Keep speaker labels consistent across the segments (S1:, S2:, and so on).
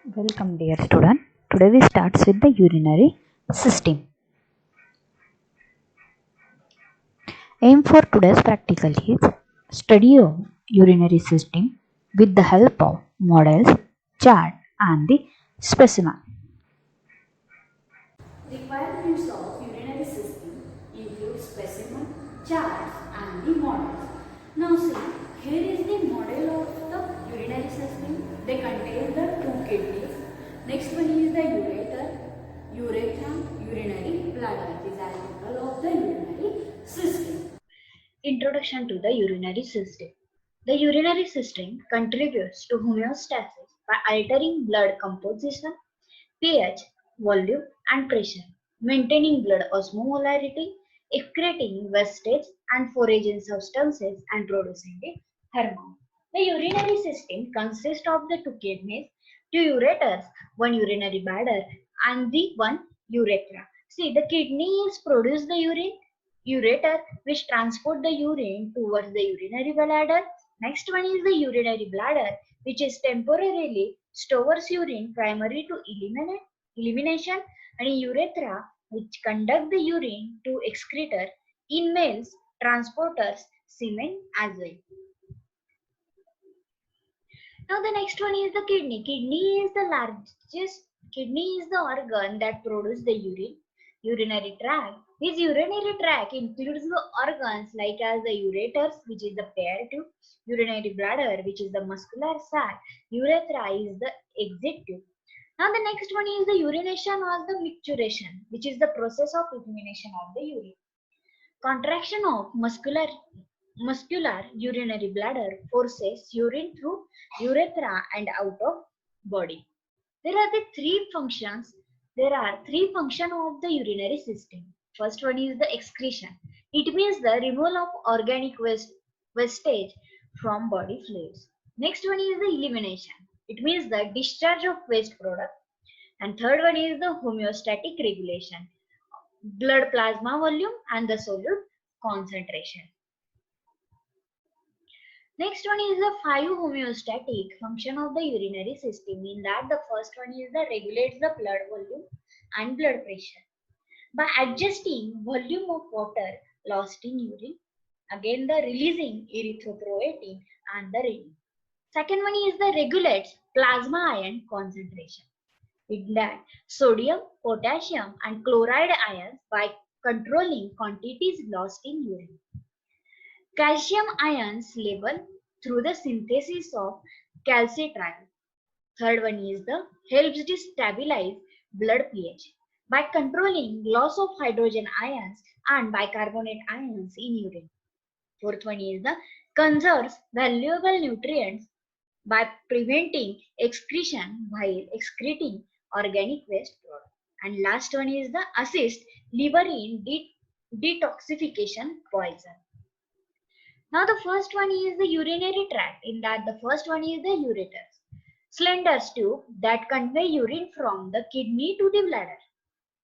S1: Welcome dear student. Today we start with the urinary system. Aim for today's practical is study of urinary system with the help of models, chart and the specimen.
S2: Requirements of urinary system include specimen, charts and the models. Now see, here is the model of the urinary system. They contain the two kidneys. Next one is the ureter, urethra, urinary bladder. These are model of the urinary system. Introduction to the urinary system. The urinary system contributes to homeostasis by altering blood composition, pH, volume and pressure, maintaining blood osmolarity, excreting wastage and foraging substances and producing the hormone. The urinary system consists of the two kidneys, two ureters, one urinary bladder and the one urethra. See, the kidneys produce the urine, ureter which transport the urine towards the urinary bladder. Next one is the urinary bladder which is temporarily stores urine primarily to elimination, and urethra which conduct the urine to excretor in males transporters semen as well. Now the next one is the kidney. Kidney is the organ that produces the urine. Urinary tract. This urinary tract includes the organs like as the ureters, which is the pair tube, urinary bladder, which is the muscular sac, urethra is the exit tube. Now the next one is the urination or the micturition, which is the process of elimination of the urine. Contraction of muscular urinary bladder forces urine through urethra and out of body. There are three functions of the urinary system. First one is the excretion. It means the removal of organic wastage from body fluids. Next one is the elimination. It means the discharge of waste product. And third one is the homeostatic regulation, blood plasma volume and the solute concentration. Next one is the five homeostatic function of the urinary system. In that, the first one is the regulates the blood volume and blood pressure by adjusting volume of water lost in urine. Again, the releasing erythropoietin and the renin. Second one is the regulates plasma ion concentration. In that, sodium, potassium and chloride ions by controlling quantities lost in urine. Calcium ions level through the synthesis of calcitriol. Third one is the helps to stabilize blood pH by controlling loss of hydrogen ions and bicarbonate ions in urine. Fourth one is the conserves valuable nutrients by preventing excretion while excreting organic waste product. And last one is the assist liver in detoxification poison. Now the first one is the urinary tract. In that the first one is the ureters. Slender tube that convey urine from the kidney to the bladder.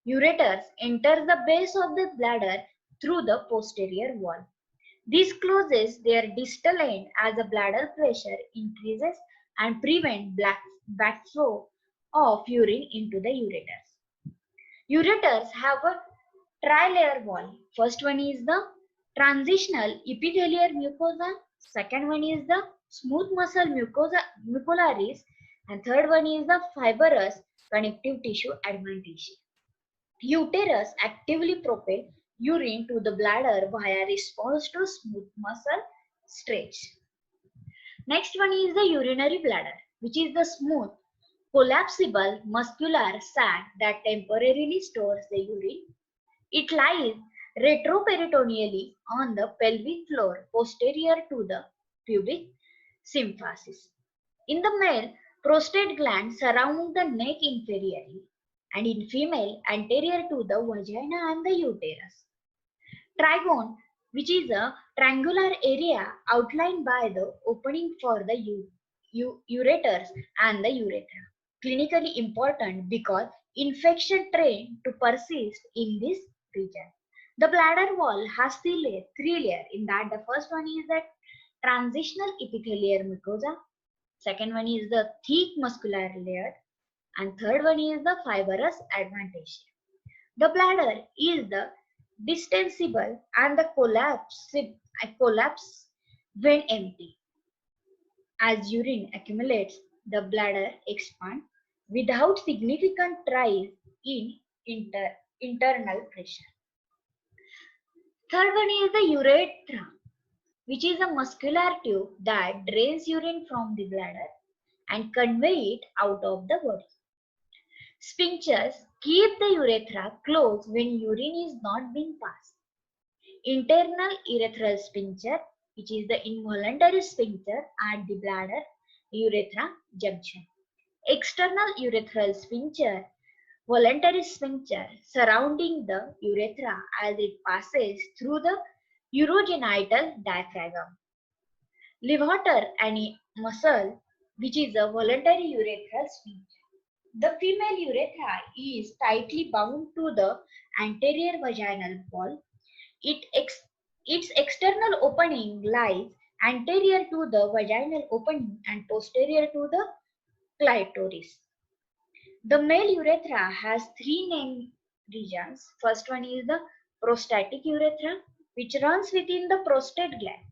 S2: Ureters enter the base of the bladder through the posterior wall. This closes their distal end as the bladder pressure increases and prevent backflow of urine into the ureters. Ureters have a trilayer wall. First one is the transitional epithelial mucosa. Second one is the smooth muscle mucosa mucolaris. And third one is the fibrous connective tissue adventitia. Uterus actively propel urine to the bladder via response to smooth muscle stretch. Next one is the urinary bladder, which is the smooth, collapsible muscular sac that temporarily stores the urine. It lies retroperitoneally on the pelvic floor posterior to the pubic symphysis. In the male, prostate glands surround the neck inferiorly, and in female, anterior to the vagina and the uterus. Trigone, which is a triangular area outlined by the opening for the ureters and the urethra. Clinically important because infection tend to persist in this region. The bladder wall has three layers. In that, the first one is the transitional epithelial mucosa. Second one is the thick muscular layer. and third one is the fibrous adventitia. The bladder is the distensible and the collapse when empty. As urine accumulates, the bladder expands without significant rise in internal pressure. Third one is the urethra, which is a muscular tube that drains urine from the bladder and convey it out of the body. Sphincters keep the urethra closed when urine is not being passed. Internal urethral sphincter, which is the involuntary sphincter at the bladder urethra junction. External urethral sphincter, voluntary sphincter surrounding the urethra as it passes through the urogenital diaphragm. Levator and muscle, which is a voluntary urethral sphincter. The female urethra is tightly bound to the anterior vaginal wall. Its external opening lies anterior to the vaginal opening and posterior to the clitoris. The male urethra has three main regions. First one is the prostatic urethra, which runs within the prostate gland.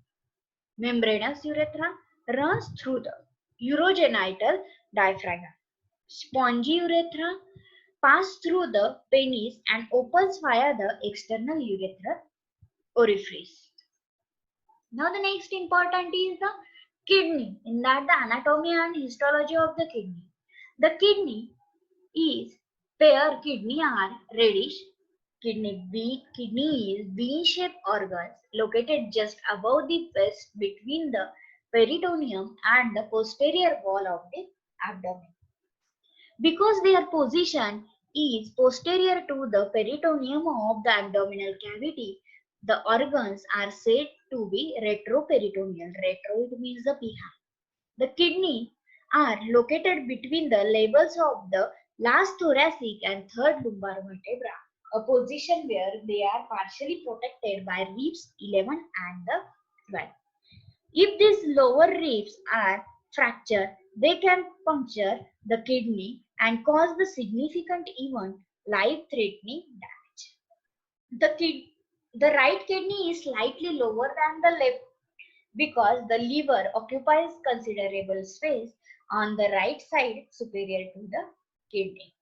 S2: Membranous urethra runs through the urogenital diaphragm. Spongy urethra passes through the penis and opens via the external urethral orifice. Now the next important is the kidney. In that, the anatomy and histology of the kidney. The kidney is pair kidney are reddish. Kidney is bean-shaped organs located just above the breast between the peritoneum and the posterior wall of the abdomen. Because their position is posterior to the peritoneum of the abdominal cavity, the organs are said to be retroperitoneal. Retro it means the behind. The kidney are located between the levels of the last thoracic and third lumbar vertebra, a position where they are partially protected by ribs 11 and the 12. If these lower ribs are fractured, they can puncture the kidney and cause the significant, even life-threatening damage. The right kidney is slightly lower than the left because the liver occupies considerable space on the right side superior to the kidney.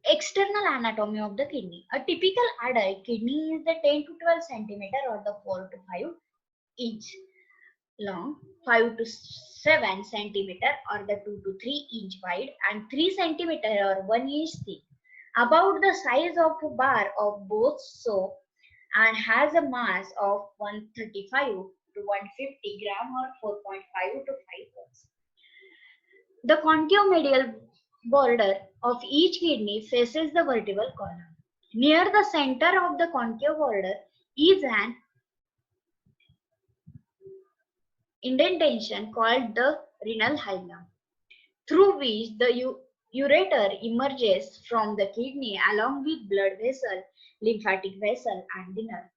S2: External anatomy of the kidney. A typical adult kidney is the 10 to 12 centimeter or the 4 to 5 inch long, 5 to 7 centimeter or the 2 to 3 inch wide, and 3 centimeter or 1 inch thick. About the size of a bar of both soap and has a mass of 135 to 150 gram or 4.5 to 5 ounces. The conchoidal border of each kidney faces the vertebral column. Near the center of the conchoid border is an indentation called the renal hilum, through which the ureter emerges from the kidney along with blood vessel, lymphatic vessel, and the nerve.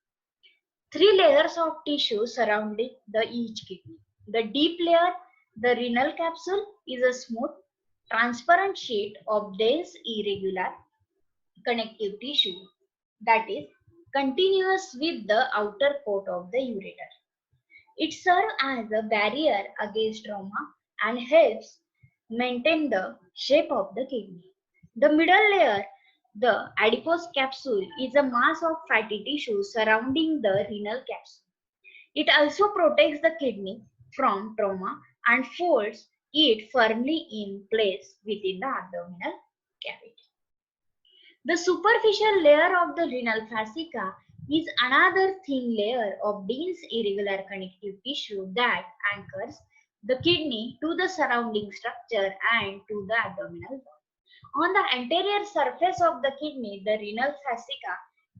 S2: Three layers of tissue surrounding each kidney. The deep layer, the renal capsule, is a smooth, transparent sheet of dense, irregular connective tissue that is continuous with the outer coat of the ureter. It serves as a barrier against trauma and helps maintain the shape of the kidney. The middle layer, the adipose capsule, is a mass of fatty tissue surrounding the renal capsule. It also protects the kidney from trauma and folds it firmly in place within the abdominal cavity. The superficial layer of the renal fascia is another thin layer of dense irregular connective tissue that anchors the kidney to the surrounding structure and to the abdominal wall. On the anterior surface of the kidney, the renal fascia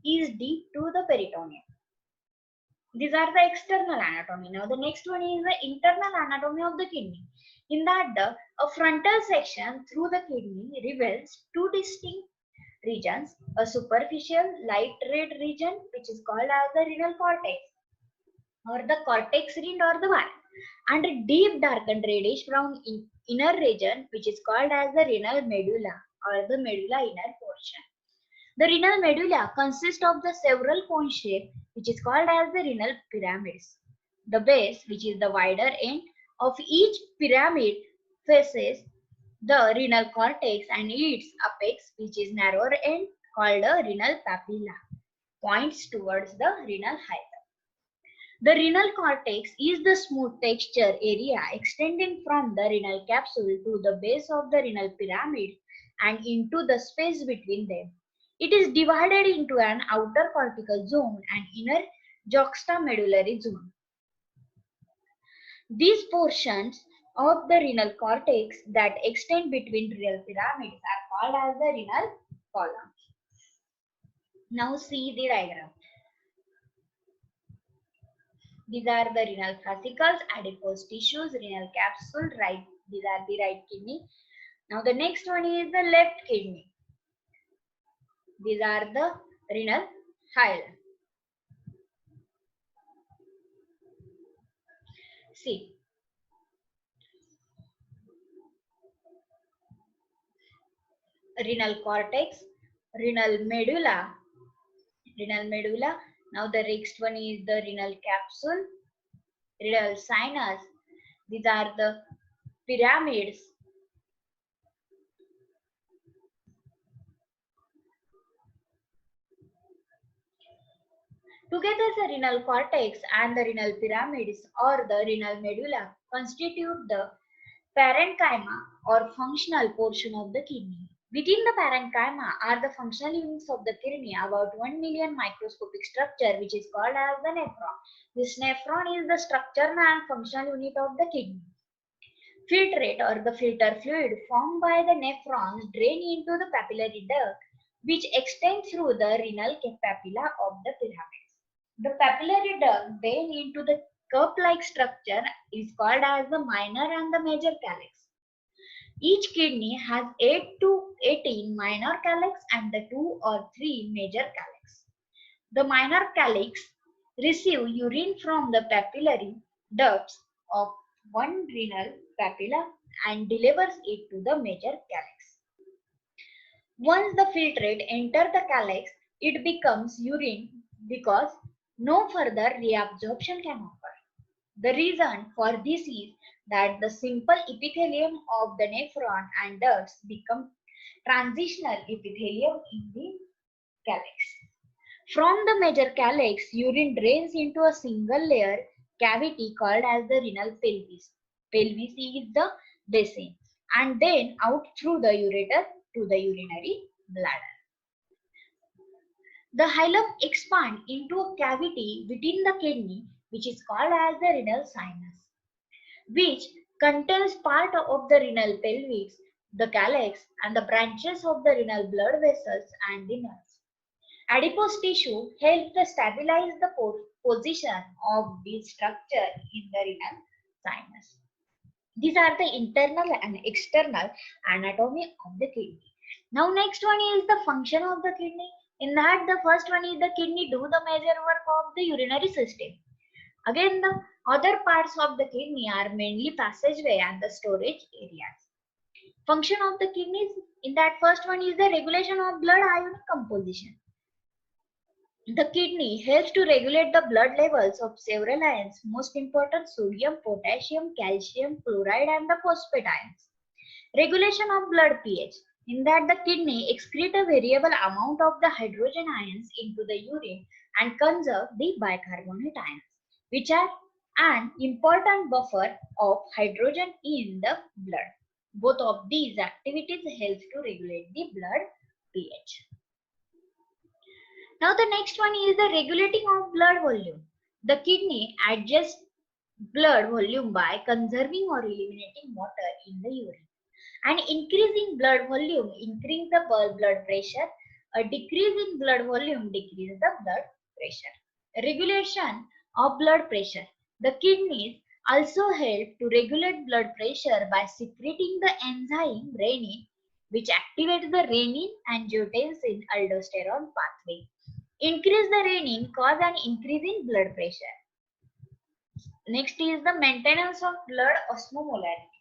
S2: is deep to the peritoneum. These are the external anatomy. Now the next one is the internal anatomy of the kidney. In that, a frontal section through the kidney reveals two distinct regions, a superficial light red region which is called as the renal cortex or the cortex rind or the wire, and a deep darkened reddish brown inner region which is called as the renal medulla or the medulla inner portion. The renal medulla consists of the several cone shape which is called as the renal pyramids. The base, which is the wider end of each pyramid, faces the renal cortex, and its apex, which is narrower end called a renal papilla, points towards the renal hilum. The renal cortex is the smooth texture area extending from the renal capsule to the base of the renal pyramid and into the space between them. It is divided into an outer cortical zone and inner juxtamedullary zone. These portions of the renal cortex that extend between renal pyramids are called as the renal column. Now see the diagram. These are the renal fascicles, adipose tissues, renal capsule, right. These are the right kidney. Now the next one is the left kidney. These are the renal hilum. See, renal cortex, renal medulla, renal medulla. Now the next one is the renal capsule, renal sinus. These are the pyramids. Together, the renal cortex and the renal pyramids or the renal medulla constitute the parenchyma or functional portion of the kidney. Within the parenchyma are the functional units of the kidney, about 1 million microscopic structure which is called as the nephron. This nephron is the structure and functional unit of the kidney. Filtrate or the filter fluid formed by the nephrons drain into the papillary duct which extend through the renal papilla of the pyramids. The papillary duct drain into the cup-like structure is called as the minor and the major calyx. Each kidney has 8 to 18 minor calyx and the 2 or 3 major calyx. The minor calyx receive urine from the papillary ducts of one renal papilla and delivers it to the major calyx. Once the filtrate enters the calyx, it becomes urine because no further reabsorption can occur. The reason for this is that the simple epithelium of the nephron and ducts become transitional epithelium in the calyx. From the major calyx, urine drains into a single layer cavity called as the renal pelvis. Pelvis is the basin and then out through the ureter to the urinary bladder. The hilum expands into a cavity within the kidney which is called as the renal sinus, which contains part of the renal pelvis, the calyx, and the branches of the renal blood vessels and the nerves. Adipose tissue helps to stabilize the position of this structure in the renal sinus. These are the internal and external anatomy of the kidney. Now next one is the function of the kidney. In that the first one is the kidney do the major work of the urinary system. Again the other parts of the kidney are mainly passageway and the storage areas. Function of the kidneys in that first one is the regulation of blood ionic composition. The kidney helps to regulate the blood levels of several ions, most important sodium, potassium, calcium, chloride and the phosphate ions. Regulation of blood pH. In that the kidney excrete a variable amount of the hydrogen ions into the urine and conserve the bicarbonate ions, which are an important buffer of hydrogen in the blood. Both of these activities help to regulate the blood pH. Now the next one is the regulating of blood volume. The kidney adjusts blood volume by conserving or eliminating water in the urine. An increasing blood volume increases the blood pressure. A decrease in blood volume decreases the blood pressure. Regulation of blood pressure. The kidneys also help to regulate blood pressure by secreting the enzyme renin, which activates the renin-angiotensin-aldosterone pathway. Increase the renin cause an increase in blood pressure. Next is the maintenance of blood osmolarity.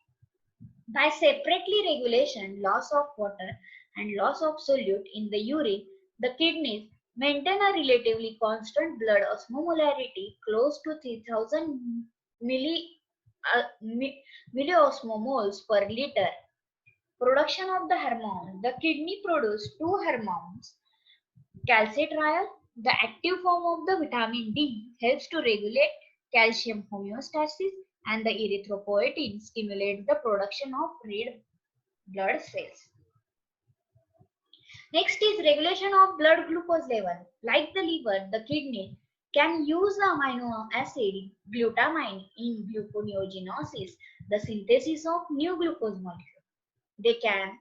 S2: By separately regulation, loss of water and loss of solute in the urine, the kidneys maintain a relatively constant blood osmolarity close to 3000 milli, milliosmoles per liter. Production of the hormones. The kidney produce two hormones. Calcitriol, the active form of the vitamin D, helps to regulate calcium homeostasis, and the erythropoietin stimulates the production of red blood cells. Next is regulation of blood glucose level. Like the liver, the kidney can use the amino acid glutamine in gluconeogenesis, the synthesis of new glucose molecule. They can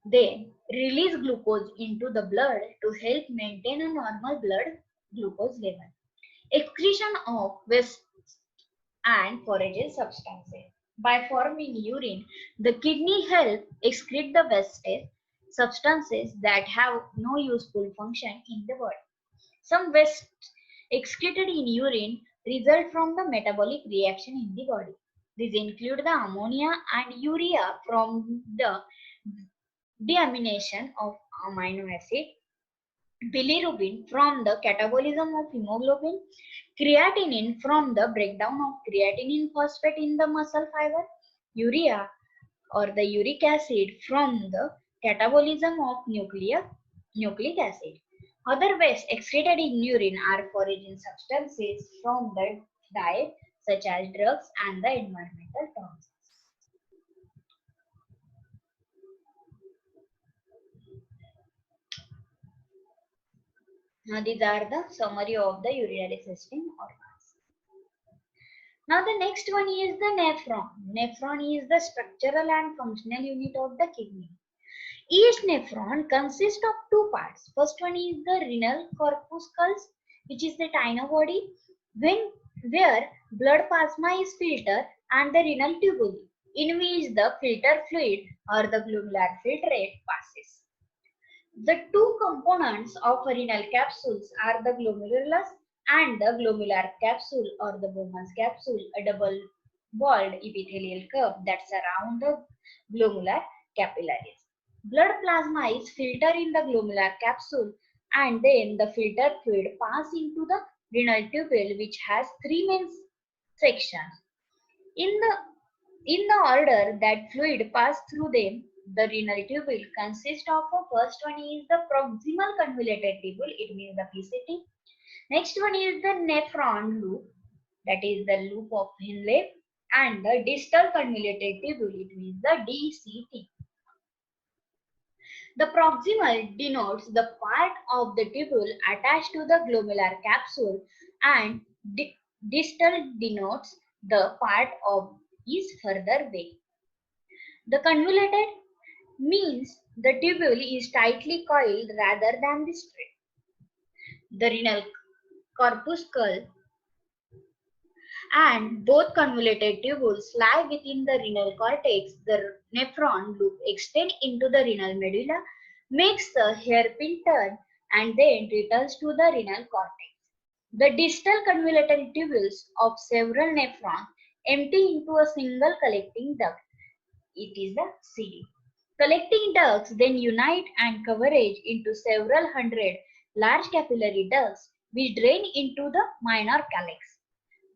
S2: then release glucose into the blood to help maintain a normal blood glucose level. Excretion of waste and forageous substances. By forming urine, the kidney help excrete the waste substances that have no useful function in the body. Some waste excreted in urine result from the metabolic reaction in the body. These include the ammonia and urea from the deamination of amino acid, bilirubin from the catabolism of hemoglobin, creatinine from the breakdown of creatinine phosphate in the muscle fiber, urea or the uric acid from the catabolism of nucleic acid. Other waste excreted in urine are foreign substances from the diet such as drugs and the environmental toxins. Now these are the summary of the urinary system organs. Now the next one is the nephron. Nephron is the structural and functional unit of the kidney. Each nephron consists of two parts. First one is the renal corpuscles, which is the tiny body, where blood plasma is filtered, and the renal tubule, in which the filter fluid or the glomerular filtrate passes. The two components of renal capsules are the glomerulus and the glomerular capsule or the Bowman's capsule, a double-walled epithelial curve that surrounds the glomerular capillaries. Blood plasma is filtered in the glomerular capsule, and then the filtered fluid passes into the renal tubule, which has three main sections. In the in the order that fluid pass through them, the renal tubule consists of a first one is the proximal convoluted tubule, it means the PCT. Next one is the nephron loop, that is the loop of Henle, and the distal convoluted tubule, it means the DCT. The proximal denotes the part of the tubule attached to the glomerular capsule, and distal denotes the part of is further away. The convoluted means the tubule is tightly coiled rather than the straight. The renal corpuscle and both convoluted tubules lie within the renal cortex. The nephron loop extends into the renal medulla, makes the hairpin turn, and then returns to the renal cortex. The distal convoluted tubules of several nephrons empty into a single collecting duct. It is the CD. Collecting ducts then unite and converge into several hundred large capillary ducts which drain into the minor calyx.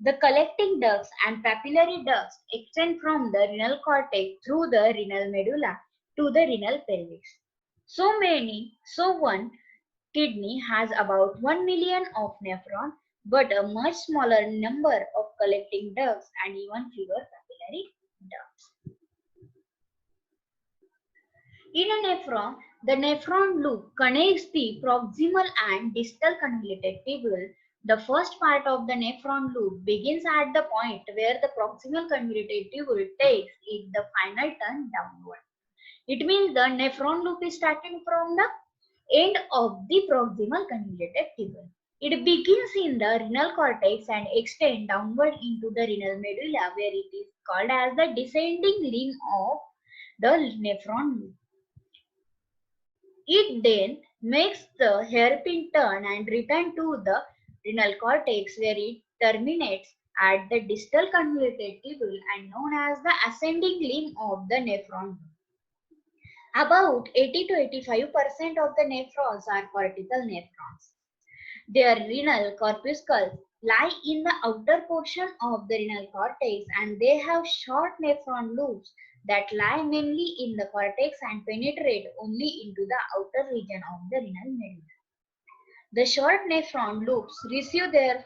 S2: The collecting ducts and papillary ducts extend from the renal cortex through the renal medulla to the renal pelvis. So one kidney has about 1 million of nephrons, but a much smaller number of collecting ducts and even fewer papillary ducts. In a nephron, the nephron loop connects the proximal and distal convoluted tubule. The first part of the nephron loop begins at the point where the proximal convoluted tubule takes it the final turn downward. It means the nephron loop is starting from the end of the proximal convoluted tubule. It begins in the renal cortex and extends downward into the renal medulla, where it is called as the descending limb of the nephron loop. It then makes the hairpin turn and return to the renal cortex, where it terminates at the distal convoluted tubule and known as the ascending limb of the nephron. About 80 to 85% of the nephrons are cortical nephrons. Their renal corpuscles lie in the outer portion of the renal cortex, and they have short nephron loops that lie mainly in the cortex and penetrate only into the outer region of the renal medulla. The short nephron loops receive their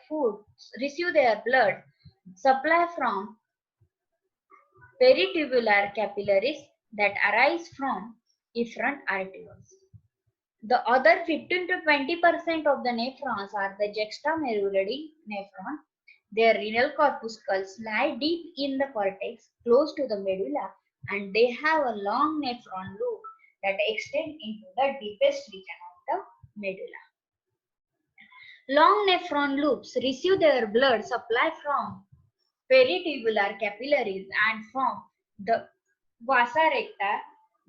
S2: blood supply from peritubular capillaries that arise from efferent arterioles. The other 15 to 20% of the nephrons are the juxtamedullary nephron. Their renal corpuscles lie deep in the cortex, close to the medulla, and they have a long nephron loop that extend into the deepest region of the medulla. Long nephron loops receive their blood supply from peritubular capillaries and from the vasa recta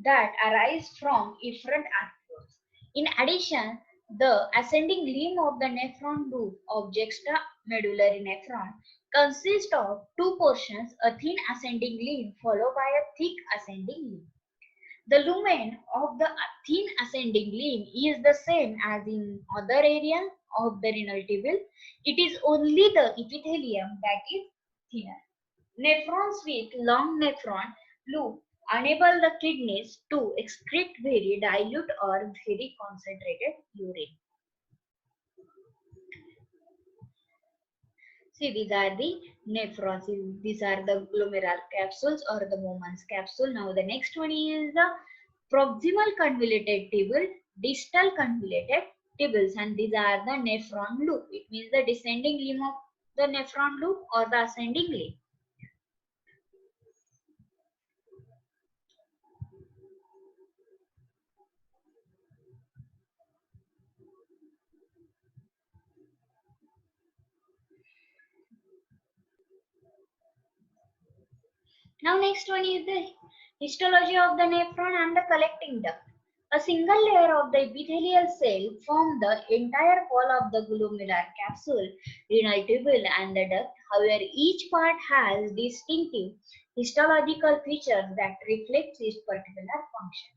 S2: that arise from efferent arterioles. In addition, the ascending limb of the nephron loop of juxtamedullary nephron consists of two portions, a thin ascending limb followed by a thick ascending limb. The lumen of the thin ascending limb is the same as in other areas of the renal tubule. It is only the epithelium that is thinner. Nephrons with long nephron loop enable the kidneys to excrete very dilute or very concentrated urine. See, these are the nephrons. These are the glomerular capsules or the Bowman's capsule. Now the next one is the proximal convoluted tubule, distal convoluted tubules, and these are the nephron loop. It means the descending limb of the nephron loop or the ascending limb. Now next one is the histology of the nephron and the collecting duct. A single layer of the epithelial cell forms the entire wall of the glomerular capsule, renal tubule and the duct. However, each part has distinctive histological features that reflect its particular function.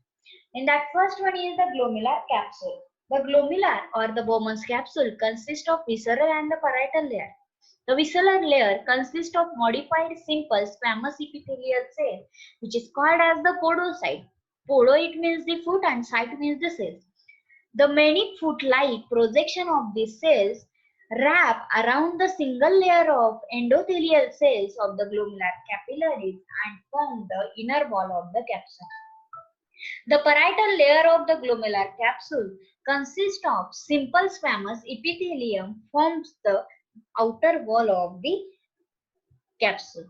S2: In that first one is the glomerular capsule. The glomerular or the Bowman's capsule consists of visceral and the parietal layer. The visceral layer consists of modified simple squamous epithelial cell, which is called as the podocyte. Podo, it means the foot, and cyte means the cells. The many foot-like projection of these cells wrap around the single layer of endothelial cells of the glomerular capillaries and form the inner wall of the capsule. The parietal layer of the glomerular capsule consists of simple squamous epithelium, forms the outer wall of the capsule.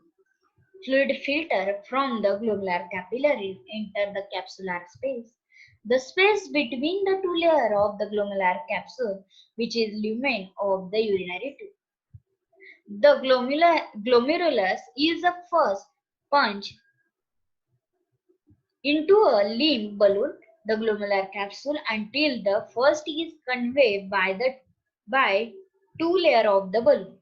S2: Fluid filter from the glomerular capillaries enter the capsular space. The space between the two layers of the glomerular capsule, which is lumen of the urinary tube. The glomerulus is the first punch into a limb balloon, the glomerular capsule, until the first is conveyed by two layers of the balloon.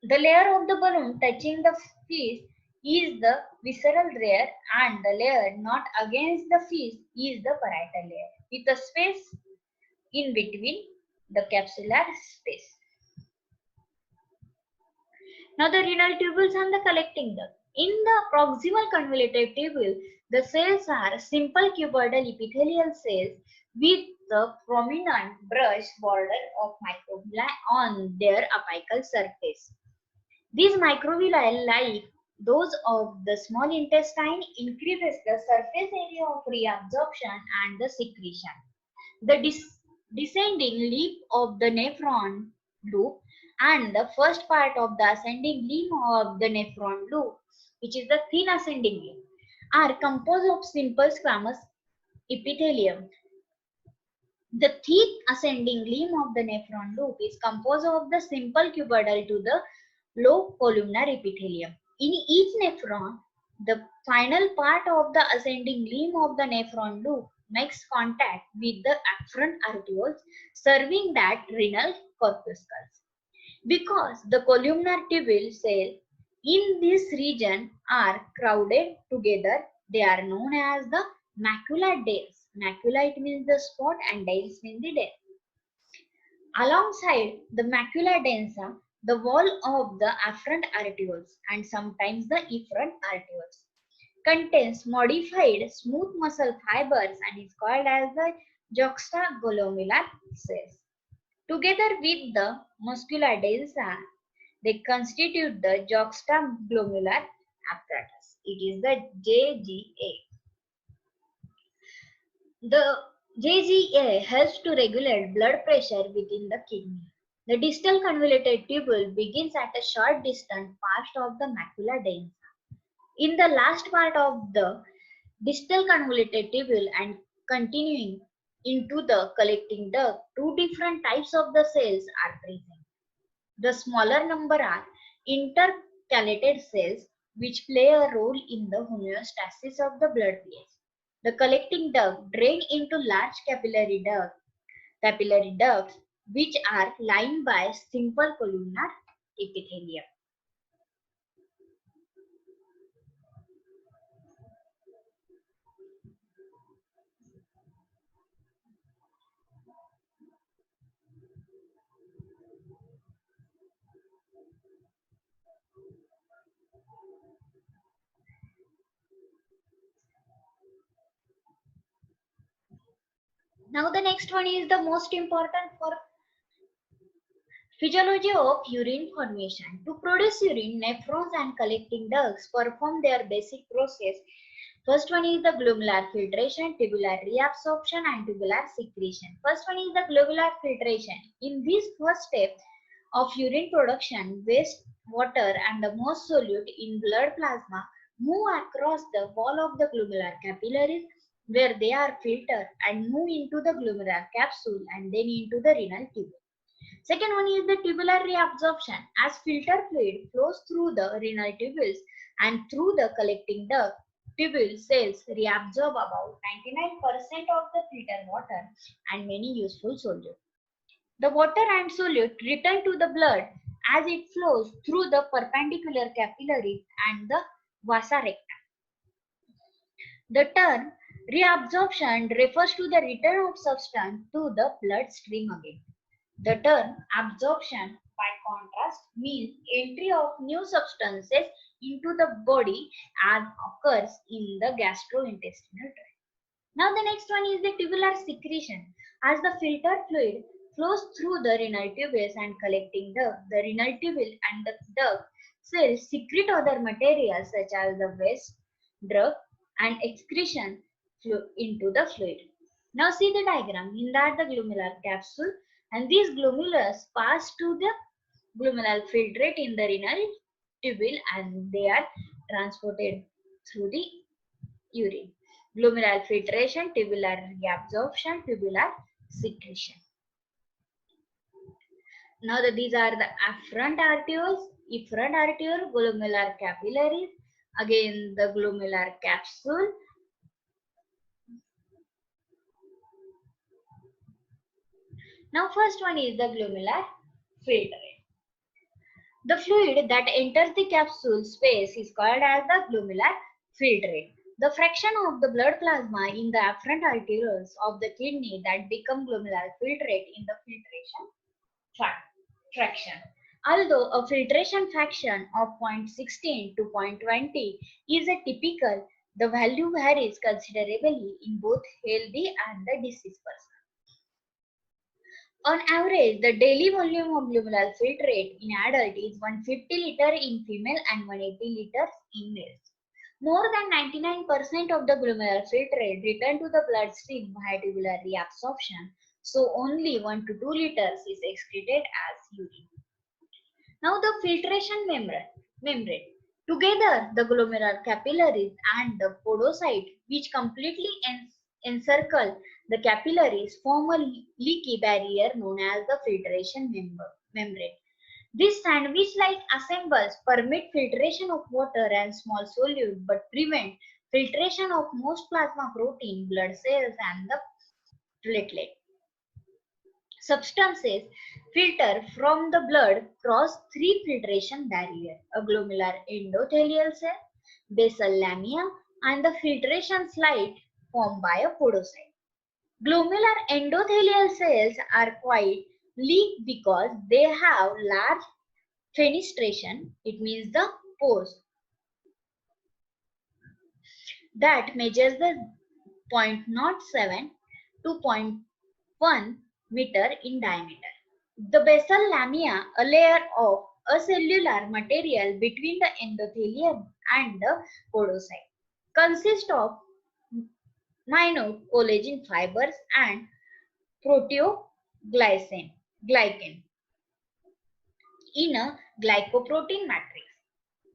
S2: The layer of the balloon touching the face is the visceral layer, and the layer not against the face is the parietal layer, with a space in between the capsular space. Now the renal tubules and the collecting duct. In the proximal convoluted tubule, the cells are simple cuboidal epithelial cells with the prominent brush border of microvilli on their apical surface. These microvilli, like those of the small intestine, increases the surface area of reabsorption and the secretion. The descending lip of the nephron loop and the first part of the ascending limb of the nephron loop, which is the thin ascending limb, are composed of simple squamous epithelium. The thick ascending limb of the nephron loop is composed of the simple cuboidal to the low columnar epithelium. In each nephron, the final part of the ascending limb of the nephron loop makes contact with the afferent arterioles serving that renal corpuscles. Because the columnar tubule cells in this region are crowded together, they are known as the macula dense. Macula, it means the spot, and dense means the dense. Alongside the macula densa, the wall of the afferent arterioles and sometimes the efferent arterioles contains modified smooth muscle fibers and is called as the juxtaglomerular cells. Together with the muscular densa, they constitute the juxtaglomerular apparatus. It is the JGA. The JGA helps to regulate blood pressure within the kidney. The distal convoluted tubule begins at a short distance past of the macula densa. In the last part of the distal convoluted tubule and continuing into the collecting duct, two different types of the cells are present. The smaller number are intercalated cells which play a role in the homeostasis of the blood pH. The collecting duct drain into large capillary ducts which are lined by simple columnar epithelium. Now the next one is the most important for physiology of urine formation. To produce urine, nephrons and collecting ducts perform their basic process. First one is the glomerular filtration, tubular reabsorption and tubular secretion. First one is the glomerular filtration. In this first step of urine production, waste water and the most solute in blood plasma move across the wall of the glomerular capillaries where they are filtered and move into the glomerular capsule and then into the renal tubule. Second one is the tubular reabsorption. As filter fluid flows through the renal tubules and through the collecting duct, tubule cells reabsorb about 99% of the filter water and many useful solute. The water and solute return to the blood as it flows through the perpendicular capillaries and the vasa recta. The term reabsorption refers to the return of substance to the bloodstream again. The term absorption, by contrast, means entry of new substances into the body as occurs in the gastrointestinal tract. Now the next one is the tubular secretion. As the filtered fluid flows through the renal tubules and collecting duct, the renal tubule and the duct cells secrete other materials such as the waste, drug and excretion into the fluid. Now see the diagram. In that the glomerular capsule and these glomerulus pass to the glomerular filtrate in the renal tubule and they are transported through the urine. Glomerular filtration, tubular reabsorption, tubular secretion. Now these are the afferent arterioles, efferent arteriole, glomerular capillaries, again the glomerular capsule. Now first one is the glomerular filtrate. The fluid that enters the capsule space is called as the glomerular filtrate. The fraction of the blood plasma in the afferent arterioles of the kidney that become glomerular filtrate in the filtration fraction. Although a filtration fraction of 0.16 to 0.20 is a typical, the value varies considerably in both healthy and the diseased person. On average, the daily volume of glomerular filtrate in adult is 150 liter in female and 180 liters in males. More than 99% of the glomerular filtrate return to the bloodstream via tubular reabsorption, so only 1 to 2 liters is excreted as urine. Now the filtration membrane. Together, the glomerular capillaries and the podocyte, which completely encircle the capillaries, form a leaky barrier known as the filtration membrane. These sandwich-like assembles permit filtration of water and small solute but prevent filtration of most plasma protein, blood cells and the platelet. substances filter from the blood cross three filtration barriers: a glomerular endothelial cell, basal lamina, and the filtration slide formed by a podocyte. Glomerular endothelial cells are quite weak because they have large fenestration, it means the pores, that measures the 0.07 to 0.1 meter in diameter. The basal lamina, a layer of acellular material between the endothelium and the podocyte, consists of minute collagen fibers and proteoglycan in a glycoprotein matrix.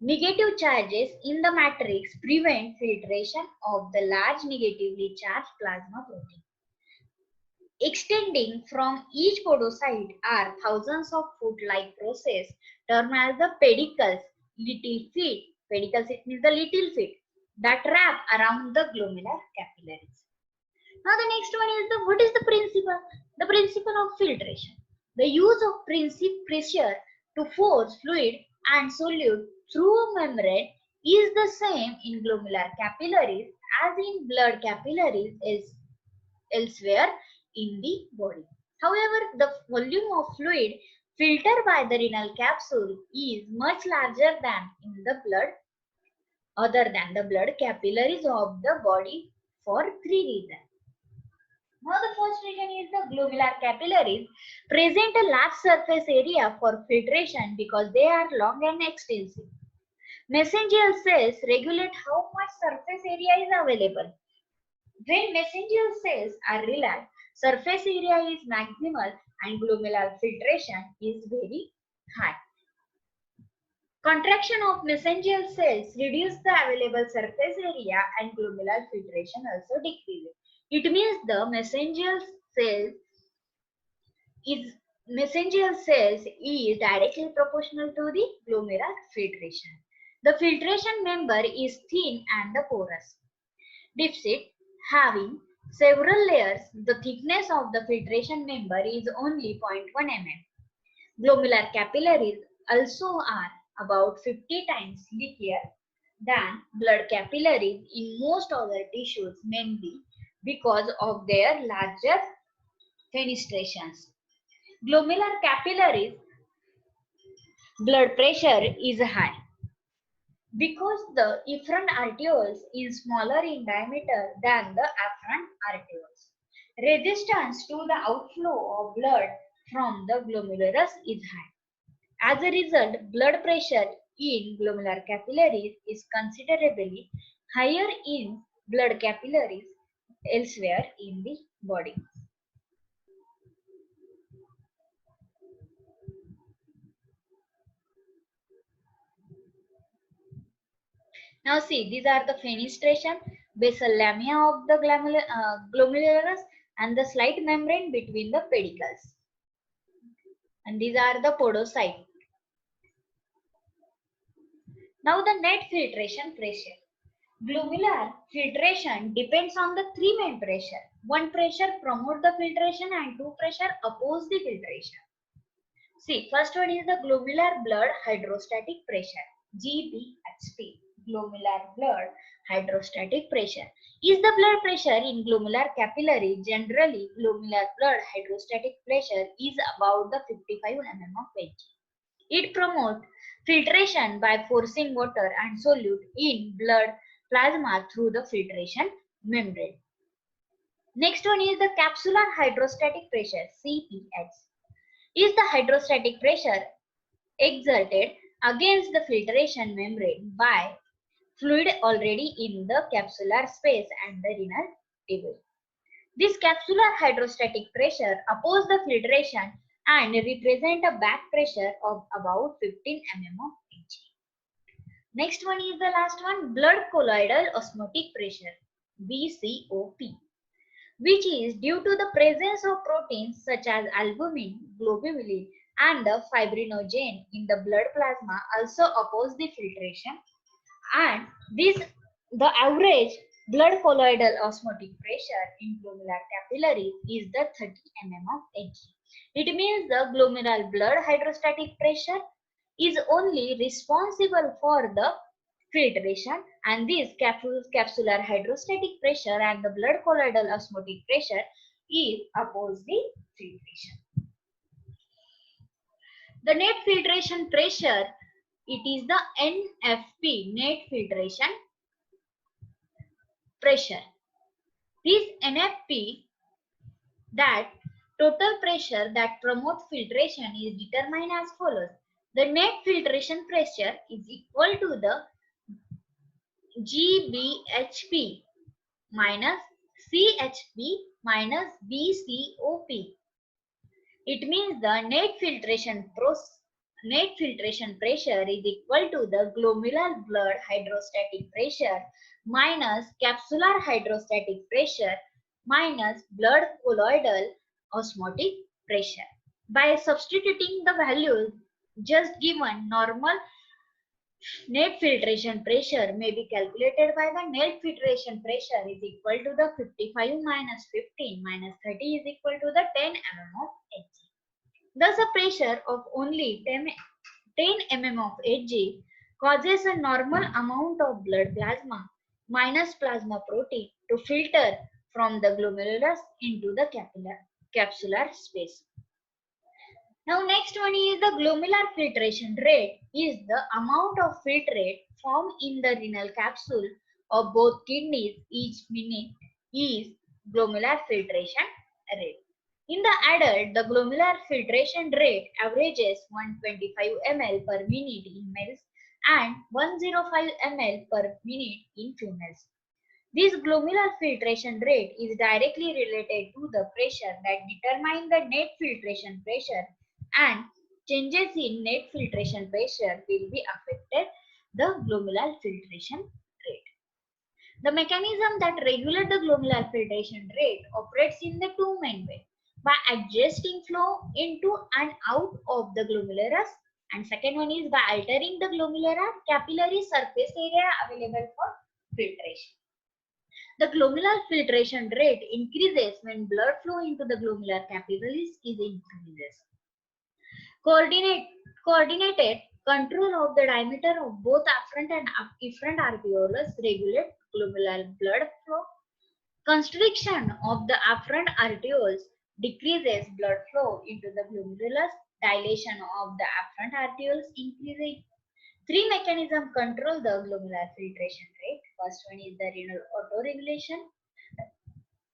S2: Negative charges in the matrix prevent filtration of the large negatively charged plasma protein. Extending from each podocyte are thousands of foot-like process termed as the pedicles, little feet. Pedicles, it means the little feet that wrap around the glomerular capillaries. Now the next one is what is the principle? The principle of filtration. The use of pressure to force fluid and solute through a membrane is the same in glomerular capillaries as in blood capillaries elsewhere in the body. However, the volume of fluid filtered by the renal capsule is much larger than in the blood, other than the blood capillaries of the body, for three reasons. Now the first reason is the glomerular capillaries present a large surface area for filtration because they are long and extensive. Mesangial cells regulate how much surface area is available. When mesangial cells are relaxed, surface area is maximal and glomerular filtration is very high. Contraction of mesangial cells reduces the available surface area and glomerular filtration also decreases. It means the mesangial cells is directly proportional to the glomerular filtration. The filtration member is thin and porous. Dipstick having several layers, the thickness of the filtration member is only 0.1 mm. Glomerular capillaries also are about 50 times leakier than blood capillaries in most other tissues, mainly because of their larger fenestrations. Glomerular capillaries blood pressure is high because the efferent arterioles is smaller in diameter than the afferent arterioles. Resistance to the outflow of blood from the glomerulus is high. As a result, blood pressure in glomerular capillaries is considerably higher in blood capillaries elsewhere in the body. Now see, these are the fenestration, basal lamina of the glomerulus and the slight membrane between the pedicles. And these are the podocytes. Now the net filtration pressure. Glomerular filtration depends on the three main pressure. One pressure promote the filtration and two pressure oppose the filtration. See, first one is the glomerular blood hydrostatic pressure, GBHP. Glomerular blood hydrostatic pressure is the blood pressure in glomerular capillary. Generally, glomerular blood hydrostatic pressure is about the 55 mm of Hg. It promotes filtration by forcing water and solute in blood plasma through the filtration membrane. Next one is the capsular hydrostatic pressure, CPH. Is the hydrostatic pressure exerted against the filtration membrane by fluid already in the capsular space and the renal tubule. This capsular hydrostatic pressure opposes the filtration and represent a back pressure of about 15 mm of Hg. Next one is the last one, blood colloidal osmotic pressure, BCOP, which is due to the presence of proteins such as albumin, globulin, and the fibrinogen in the blood plasma also oppose the filtration, and the average blood colloidal osmotic pressure in glomerular capillaries is the 30 mm of Hg. It means the glomerular blood hydrostatic pressure is only responsible for the filtration, and this capsular hydrostatic pressure and the blood colloidal osmotic pressure is oppose the filtration. The net filtration pressure, it is the NFP, net filtration pressure. This NFP, that total pressure that promotes filtration, is determined as follows. The net filtration pressure is equal to the GBHP minus CHP minus BCOP. It means the net filtration pressure is equal to the glomerular blood hydrostatic pressure minus capsular hydrostatic pressure minus blood colloidal osmotic pressure. By substituting the values just given, normal net filtration pressure may be calculated by the net filtration pressure is equal to the 55 minus 15 minus 30 is equal to the 10 mm of Hg. Thus, a pressure of only 10 mm of Hg causes a normal amount of blood plasma minus plasma protein to filter from the glomerulus into the capsular space. Now next one is the glomerular filtration rate, is the amount of filtrate formed in the renal capsule of both kidneys each minute is glomerular filtration rate. In the adult, the glomerular filtration rate averages 125 ml per minute in males and 105 ml per minute in females. This glomerular filtration rate is directly related to the pressure that determines the net filtration pressure, and changes in net filtration pressure will be affected the glomerular filtration rate. The mechanism that regulates the glomerular filtration rate operates in the two main ways: by adjusting flow into and out of the glomerulus, and second one is by altering the glomerular capillary surface area available for filtration. The glomerular filtration rate increases when blood flow into the glomerular capillaries is increases. Coordinated control of the diameter of both afferent and efferent arterioles regulate glomerular blood flow. Constriction of the afferent arterioles decreases blood flow into the glomerulus. Dilation of the afferent arterioles increases. Three mechanisms control the glomerular filtration rate. First one is the renal autoregulation,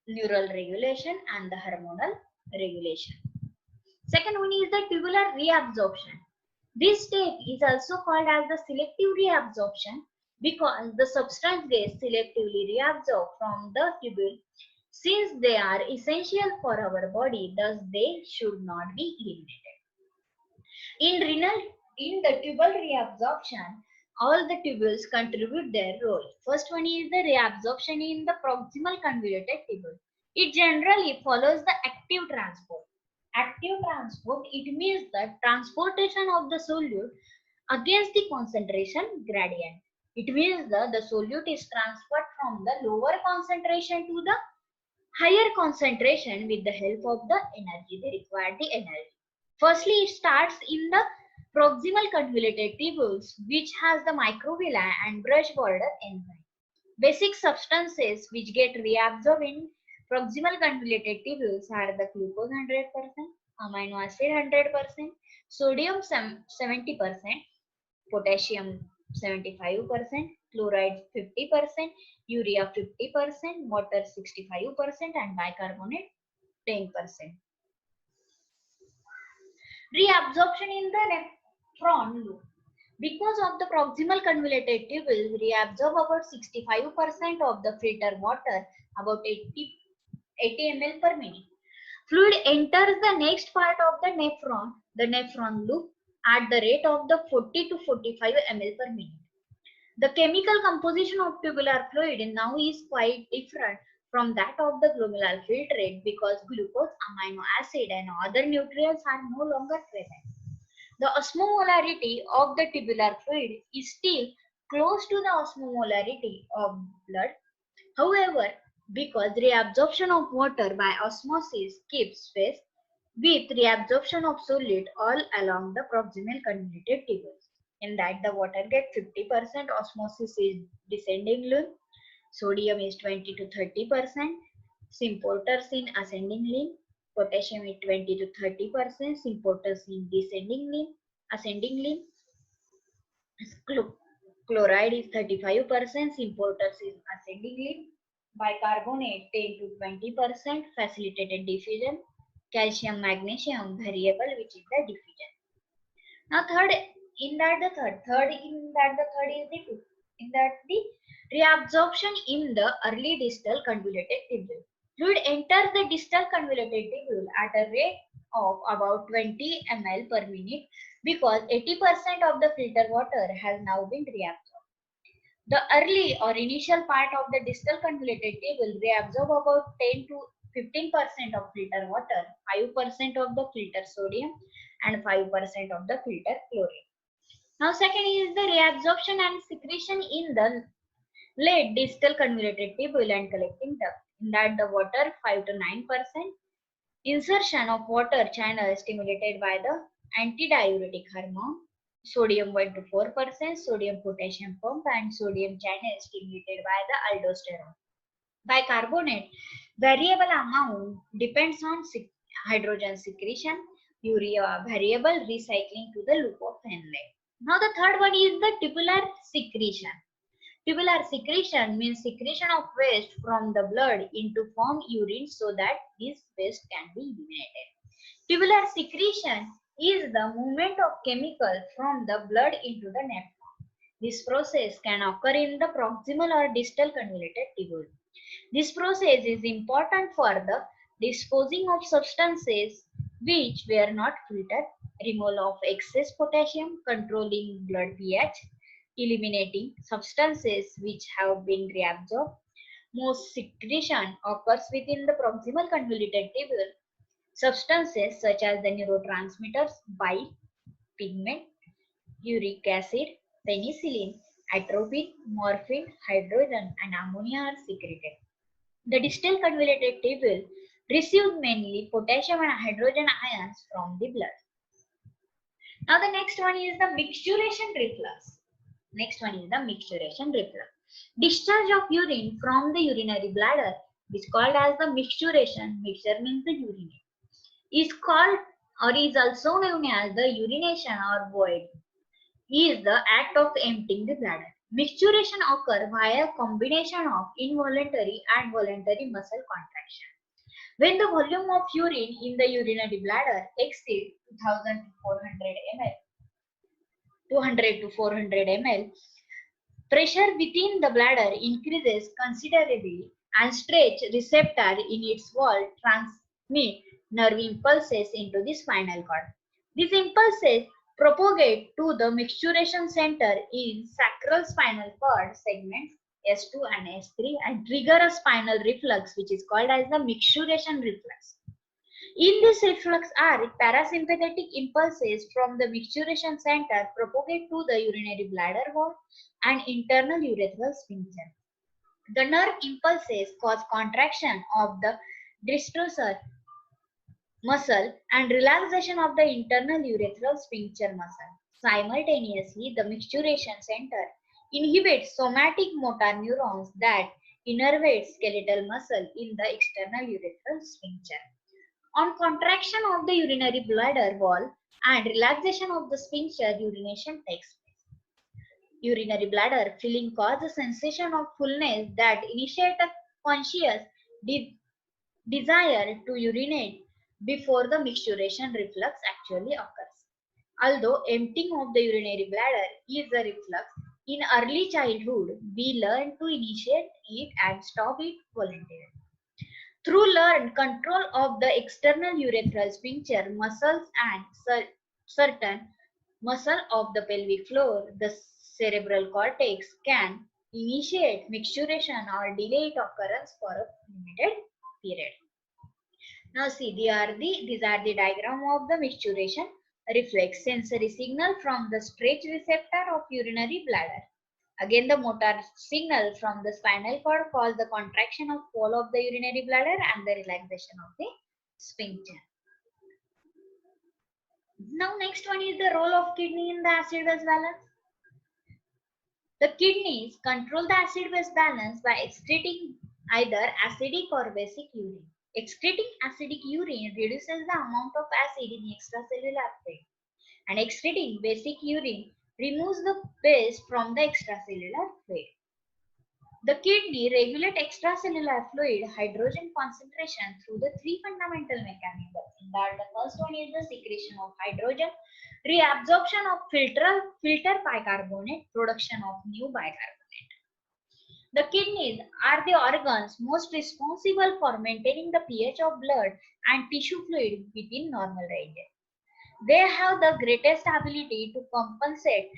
S2: neural regulation, and the hormonal regulation. Second one is the tubular reabsorption. This step is also called as the selective reabsorption because the substance gets selectively reabsorbed from the tubule. Since they are essential for our body, thus they should not be eliminated. In the tubal reabsorption, all the tubules contribute their role. First one is the reabsorption in the proximal convoluted tubule. It generally follows the active transport. Active transport, it means the transportation of the solute against the concentration gradient. It means the solute is transferred from the lower concentration to the higher concentration with the help of the energy. They require the energy. Firstly, it starts in the proximal convoluted tubules, which has the microvilli and brush border enzyme. Basic substances which get reabsorbed in proximal convoluted tubules are the glucose 100%, amino acid 100%, sodium 70%, potassium 75%, chloride 50%, urea 50%, water 65%, and bicarbonate 10%. Reabsorption in the nephron loop. Because of the proximal convoluted tubules reabsorb about 65% of the filter water, about 80 ml per minute. Fluid enters the next part of the nephron loop, at the rate of the 40 to 45 ml per minute. The chemical composition of tubular fluid now is quite different from that of the glomerular filtrate because glucose, amino acid, and other nutrients are no longer present. The osmolarity of the tubular fluid is still close to the osmolarity of blood. However, because reabsorption of water by osmosis keeps pace, with reabsorption of solid all along the proximal convoluted tubules. In that the water gets 50% osmosis is descending line, sodium is 20 to 30%, symporters in ascending line, potassium is 20 to 30%, symporters in descending line, ascending line, chloride is 35%, symporters is ascending line, bicarbonate 10 to 20%, facilitated diffusion, calcium magnesium variable which is the diffusion. Now third in that the third is the two. In that the reabsorption in the early distal convoluted tubule. Fluid enters the distal convoluted tubule at a rate of about 20 ml per minute because 80% of the filter water has now been reabsorbed. The early or initial part of the distal convoluted tubule reabsorb about 10 to 15% of filter water, 5% of the filter sodium, and 5% of the filter chlorine. Now, second is the reabsorption and secretion in the late distal convoluted tubule and collecting duct. In that, the water 5 to 9%. Insertion of water channel stimulated by the antidiuretic hormone. Sodium 1 to 4%, sodium potassium pump, and sodium channel stimulated by the aldosterone. Bicarbonate variable amount depends on hydrogen secretion, urea variable recycling to the loop of Henle. Now the third one is the tubular secretion. Tubular secretion means secretion of waste from the blood into form urine so that this waste can be eliminated. Tubular secretion is the movement of chemical from the blood into the nephron. This process can occur in the proximal or distal convoluted tubule. This process is important for the disposing of substances which were not filtered, removal of excess potassium, controlling blood pH, eliminating substances which have been reabsorbed. Most secretion occurs within the proximal convoluted tubule. Substances such as the neurotransmitters, bile, pigment, uric acid, penicillin, atropine, morphine, hydrogen, and ammonia are secreted. The distal convoluted tubule receives mainly potassium and hydrogen ions from the blood. Now the next one is the mixturation reflux. Next one is the mixturation reflux. Discharge of urine from the urinary bladder is called as the mixturation. Mixture means the urinate. Is called or is also known as the urination or void. Is the act of emptying the bladder. Mixturation occurs via a combination of involuntary and voluntary muscle contraction. When the volume of urine in the urinary bladder exceeds 2000 to 400 ml, 200 to 400 ml, pressure within the bladder increases considerably and stretch receptor in its wall transmit nerve impulses into the spinal cord. These impulses propagate to the mixturation center in sacral spinal cord segments S2 and S3 and trigger a spinal reflux which is called as the mixturation reflux. In this reflux arc, parasympathetic impulses from the mixturation center propagate to the urinary bladder wall and internal urethral sphincter. The nerve impulses cause contraction of the distressor muscle and relaxation of the internal urethral sphincter muscle. Simultaneously, the mixturation center inhibits somatic motor neurons that innervate skeletal muscle in the external urethral sphincter. On contraction of the urinary bladder wall and relaxation of the sphincter, urination takes place. Urinary bladder filling causes a sensation of fullness that initiates a conscious desire to urinate before the mixturation reflux actually occurs. Although emptying of the urinary bladder is a reflux, in early childhood we learn to initiate it and stop it voluntarily. Through learned control of the external urethral sphincter muscles and certain muscle of the pelvic floor, the cerebral cortex can initiate mixturation or delay its occurrence for a limited period. Now see, these are the diagram of the mixturation reflex sensory signal from the stretch receptor of urinary bladder. Again, the motor signal from the spinal cord cause the contraction of wall of the urinary bladder and the relaxation of the sphincter. Now next one is the role of kidney in the acid-base balance. The kidneys control the acid-base balance by excreting either acidic or basic urine. Excreting acidic urine reduces the amount of acid in extracellular fluid, and excreting basic urine removes the base from the extracellular fluid. The kidney regulate extracellular fluid hydrogen concentration through the three fundamental mechanisms. In that, the first one is the secretion of hydrogen, reabsorption of filter bicarbonate, production of new bicarbonate. The kidneys are the organs most responsible for maintaining the pH of blood and tissue fluid within normal range. They have the greatest ability to compensate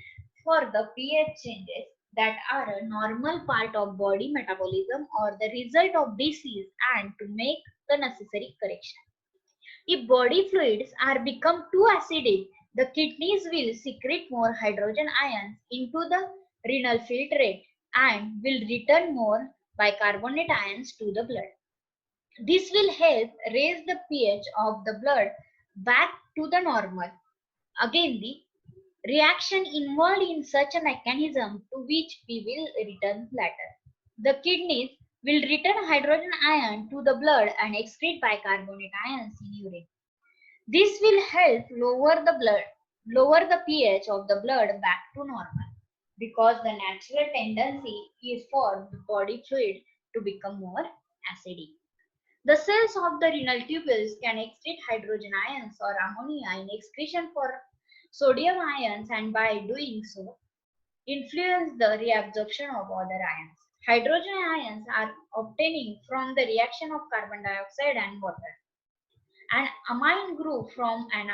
S2: for the pH changes that are a normal part of body metabolism or the result of disease and to make the necessary correction. If body fluids are become too acidic, the kidneys will secrete more hydrogen ions into the renal filtrate and will return more bicarbonate ions to the blood. This will help raise the pH of the blood back to the normal. Again, the reaction involved in such a mechanism to which we will return later. The kidneys will return hydrogen ion to the blood and excrete bicarbonate ions in urine. This will help lower the pH of the blood back to normal because the natural tendency is for the body fluid to become more acidic. The cells of the renal tubules can excrete hydrogen ions or ammonia in excretion for sodium ions and by doing so influence the reabsorption of other ions. Hydrogen ions are obtaining from the reaction of carbon dioxide and water. An amine group from an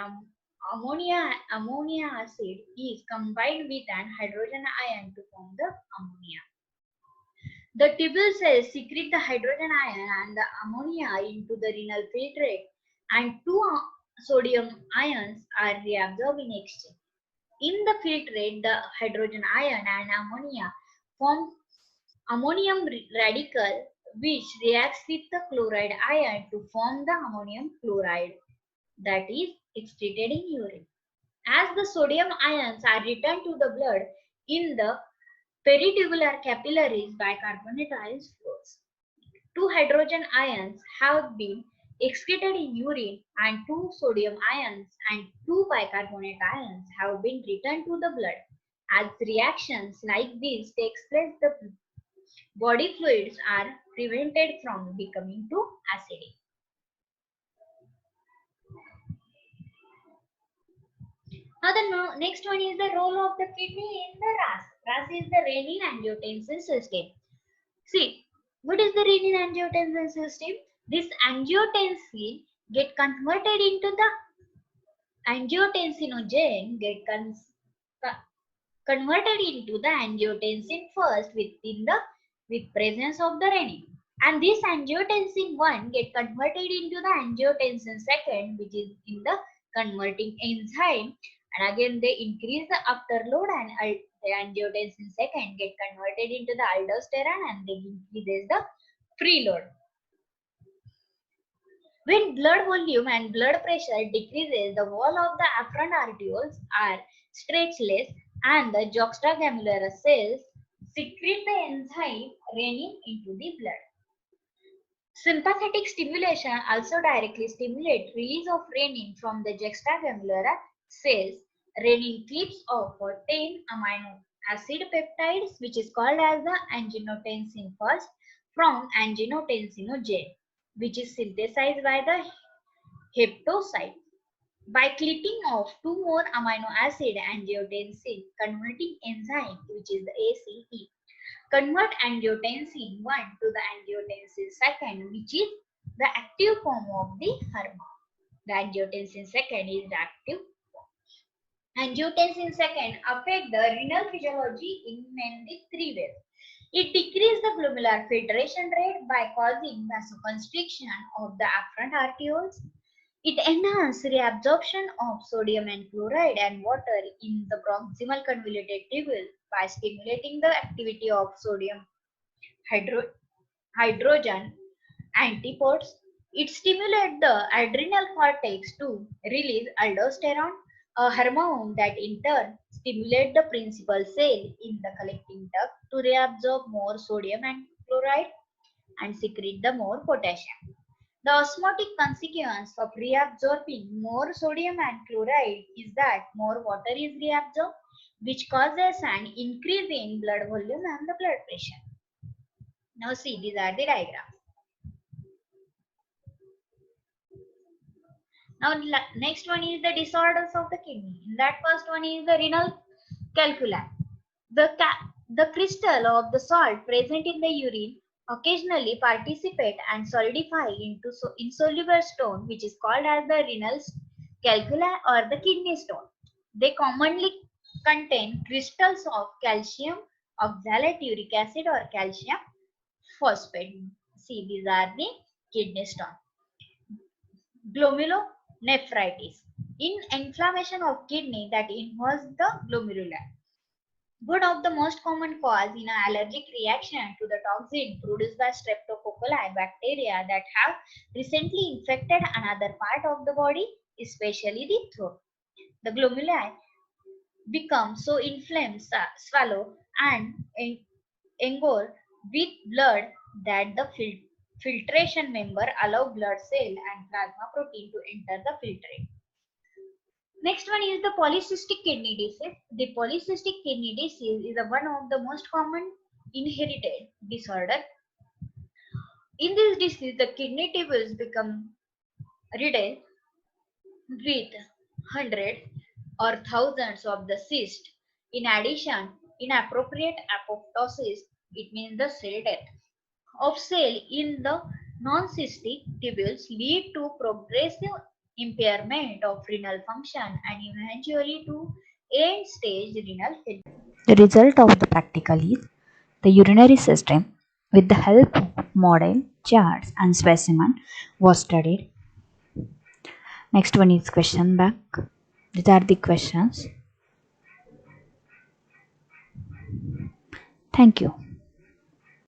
S2: ammonia acid is combined with an hydrogen ion to form the ammonia. The tubule cells secrete the hydrogen ion and the ammonia into the renal filtrate, and two sodium ions are reabsorbed in exchange. In the filtrate, the hydrogen ion and ammonia form ammonium radical, which reacts with the chloride ion to form the ammonium chloride that is excreted in urine. As the sodium ions are returned to the blood in the peritubular capillaries, bicarbonate ions flows. Two hydrogen ions have been excreted in urine and two sodium ions and two bicarbonate ions have been returned to the blood. As reactions like these take place, the body fluids are prevented from becoming too acidic. Now the next one is the role of the kidney in the RAS. RAS is the renin-angiotensin system. See, what is the renin-angiotensin system? This angiotensin get converted into the angiotensinogen converted into the angiotensin first with presence of the renin, and this angiotensin 1 get converted into the angiotensin second, which is in the converting enzyme, and again they increase the afterload and the angiotensin second get converted into the aldosterone and they increases the preload. When blood volume and blood pressure decreases, the wall of the afferent arterioles are stretchless and the juxtagammular cells secrete the enzyme renin into the blood. Sympathetic stimulation also directly stimulates release of renin from the juxtagammular cells. Renin clips off 10 amino acid peptides, which is called as the angiotensin first, from angiotensinogen, which is synthesized by the hepatocyte. By clipping off two more amino acid angiotensin converting enzyme, which is the ACE, convert angiotensin 1 to the angiotensin second, which is the active form of the hormone. The angiotensin second is the active form. Angiotensin second affect the renal physiology in mainly three ways. It decreases the glomerular filtration rate by causing vasoconstriction of the afferent arterioles. It enhances reabsorption of sodium and chloride and water in the proximal convoluted tubule by stimulating the activity of sodium hydrogen antipodes. It stimulates the adrenal cortex to release aldosterone. a hormone that in turn stimulate the principal cell in the collecting duct to reabsorb more sodium and chloride and secrete the more potassium. The osmotic consequence of reabsorbing more sodium and chloride is that more water is reabsorbed, which causes an increase in blood volume and the blood pressure. Now see, these are the diagrams. Now next one is the disorders of the kidney. In that first one is the renal calculi. The crystal of the salt present in the urine occasionally participate and solidify into insoluble stone, which is called as the renal calculi or the kidney stone. They commonly contain crystals of calcium oxalate, uric acid, or calcium phosphate. See, these are the kidney stone. Glomerulonephritis. In inflammation of kidney that involves the glomeruli. One of the most common cause in an allergic reaction to the toxin produced by streptococci bacteria that have recently infected another part of the body, especially the throat. The glomeruli become so inflamed, swallow, and engulf with blood that the filtration member allow blood cell and plasma protein to enter the filtrate. Next one is the polycystic kidney disease. The polycystic kidney disease is one of the most common inherited disorder. In this disease, the kidney tubules become riddled with hundreds or thousands of the cysts. In addition, inappropriate apoptosis, it means the cell death, of cell in the non-cystic tubules lead to progressive impairment of renal function and eventually to end-stage renal failure.
S1: The result of the practical is the urinary system, with the help of model, charts, and specimen, was studied. Next one is question bank. These are the questions. Thank you.